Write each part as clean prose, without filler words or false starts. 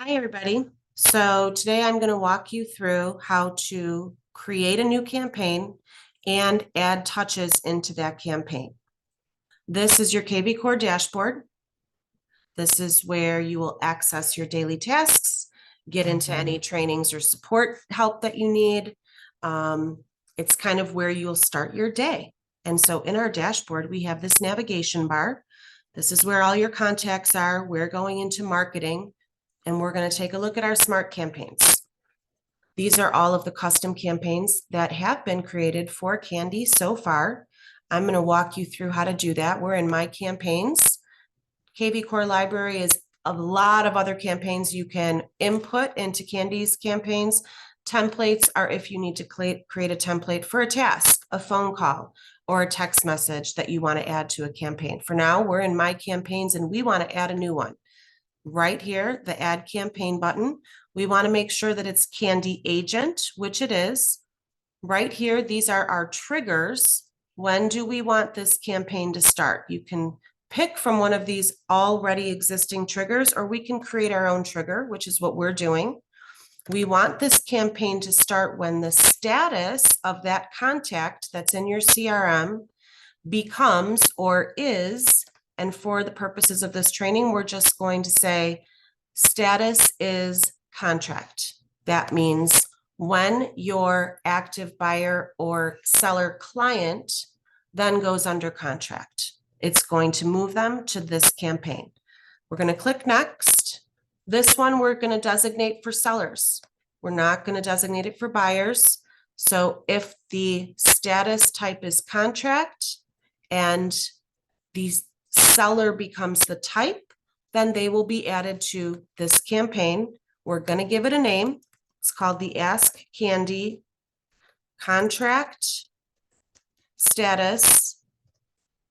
Hi, everybody. So today I'm going to walk you through how to create a new campaign and add touches into that campaign. This is your KB Core dashboard. This is where you will access your daily tasks, get into any trainings or support help that you need. It's kind of where you'll start your day. And so in our dashboard, we have this navigation bar. This is where all your contacts are. We're going into marketing. And we're going to take a look at our smart campaigns. These are all of the custom campaigns that have been created for Candee so far. I'm going to walk you through how to do that. We're in My Campaigns. KB Core Library is a lot of other campaigns you can input into Candee's campaigns. Templates are if you need to create a template for a task, a phone call, or a text message that you want to add to a campaign. For now, we're in My Campaigns and we want to add a new one. Right here, the Add Campaign button. We want to make sure that it's Candee Agent, which it is. Right here, these are our triggers. When do we want this campaign to start? You can pick from one of these already existing triggers, or we can create our own trigger, which is what we're doing. We want this campaign to start when the status of that contact that's in your CRM becomes or is. And for the purposes of this training, we're just going to say status is contract. That means when your active buyer or seller client then goes under contract, it's going to move them to this campaign. We're going to click next. This one we're going to designate for sellers. We're not going to designate it for buyers. So if the status type is contract and the seller becomes the type, then they will be added to this campaign. We're going to give it a name. It's called the ASKCandee Contract Status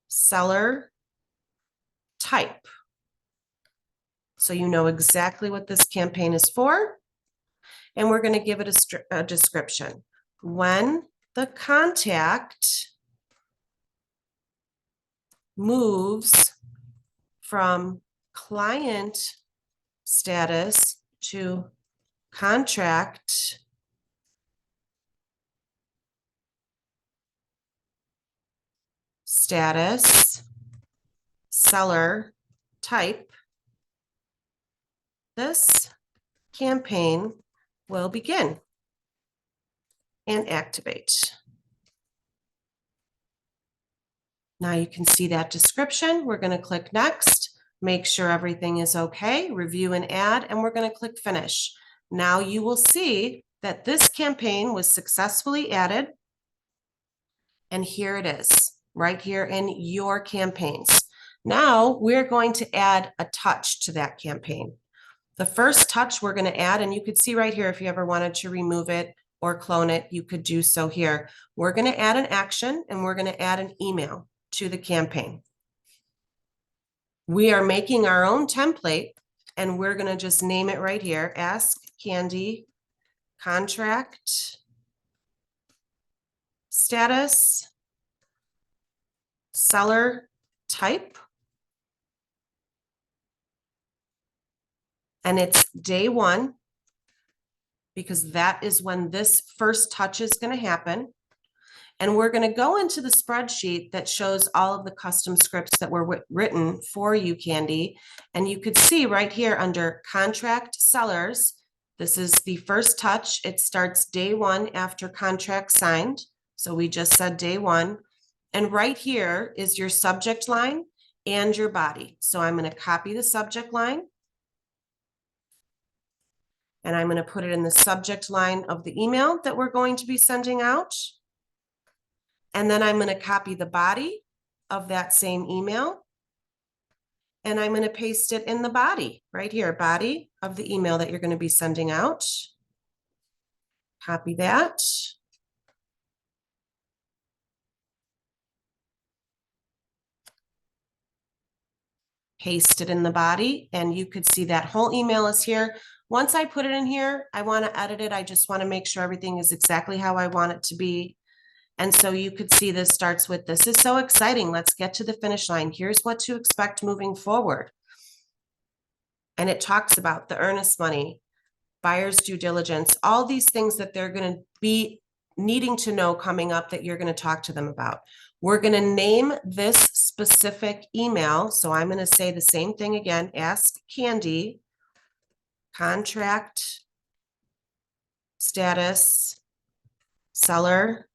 Seller Type. So you know exactly what this campaign is for. And we're going to give it a description. When the contact moves from client status to contract status seller type, this campaign will begin and activate. Now you can see that description. We're going to click next, make sure everything is okay, review and add, and we're going to click finish. Now you will see that this campaign was successfully added. And here it is, right here in your campaigns. Now we're going to add a touch to that campaign. The first touch we're going to add, and you could see right here, if you ever wanted to remove it or clone it, you could do so here. We're going to add an action and we're going to add an email to the campaign. We are making our own template and we're going to just name it right here. ASKCandee Contract Status Seller Type. And it's day one, because that is when this first touch is going to happen. And we're going to go into the spreadsheet that shows all of the custom scripts that were written for you, Candee. And you could see right here under contract sellers, this is the first touch. It starts day one after contract signed. So we just said day one. And right here is your subject line and your body. So I'm going to copy the subject line. And I'm going to put it in the subject line of the email that we're going to be sending out. And then I'm going to copy the body of that same email. And I'm going to paste it in the body right here, body of the email that you're going to be sending out. Copy that. Paste it in the body, and you could see that whole email is here. Once I put it in here, I want to edit it. I just want to make sure everything is exactly how I want it to be. And so you could see this starts with, this is so exciting. Let's get to the finish line. Here's what to expect moving forward. And it talks about the earnest money, buyer's due diligence, all these things that they're going to be needing to know coming up that you're going to talk to them about. We're going to name this specific email. So I'm going to say the same thing again, ASKCandee, contract status, seller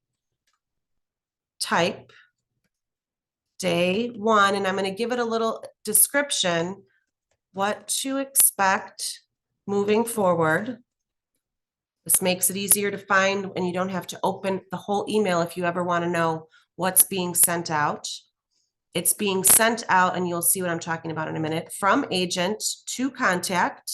type, day one, and I'm going to give it a little description, what to expect moving forward. This makes it easier to find and you don't have to open the whole email if you ever want to know what's being sent out. It's being sent out, and you'll see what I'm talking about in a minute, from agent to contact.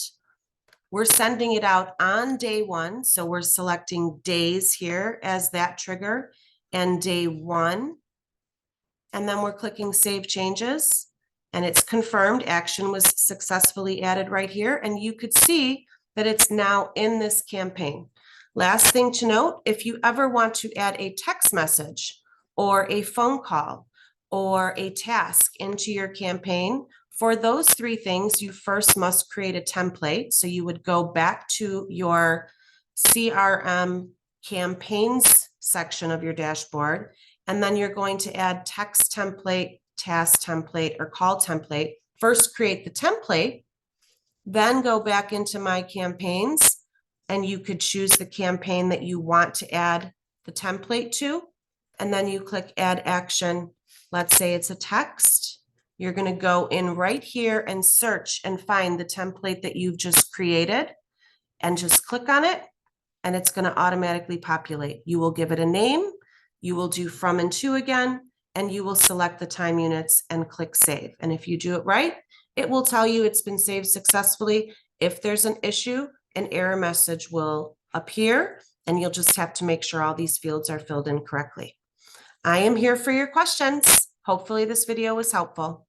We're sending it out on day one. So we're selecting days here as that trigger and day one. And then we're clicking Save Changes, and it's confirmed action was successfully added right here. And you could see that it's now in this campaign. Last thing to note, if you ever want to add a text message or a phone call or a task into your campaign, for those three things, you first must create a template. So you would go back to your CRM campaigns section of your dashboard, and then you're going to add text template, task template, or call template. First, create the template, then go back into My Campaigns, and you could choose the campaign that you want to add the template to, and then you click Add Action. Let's say it's a text. You're going to go in right here and search and find the template that you've just created, and just click on it, and it's going to automatically populate. You will give it a name. You will do from and to again, and you will select the time units and click Save. And if you do it right, it will tell you it's been saved successfully. If there's an issue, an error message will appear, and you'll just have to make sure all these fields are filled in correctly. I am here for your questions. Hopefully this video was helpful.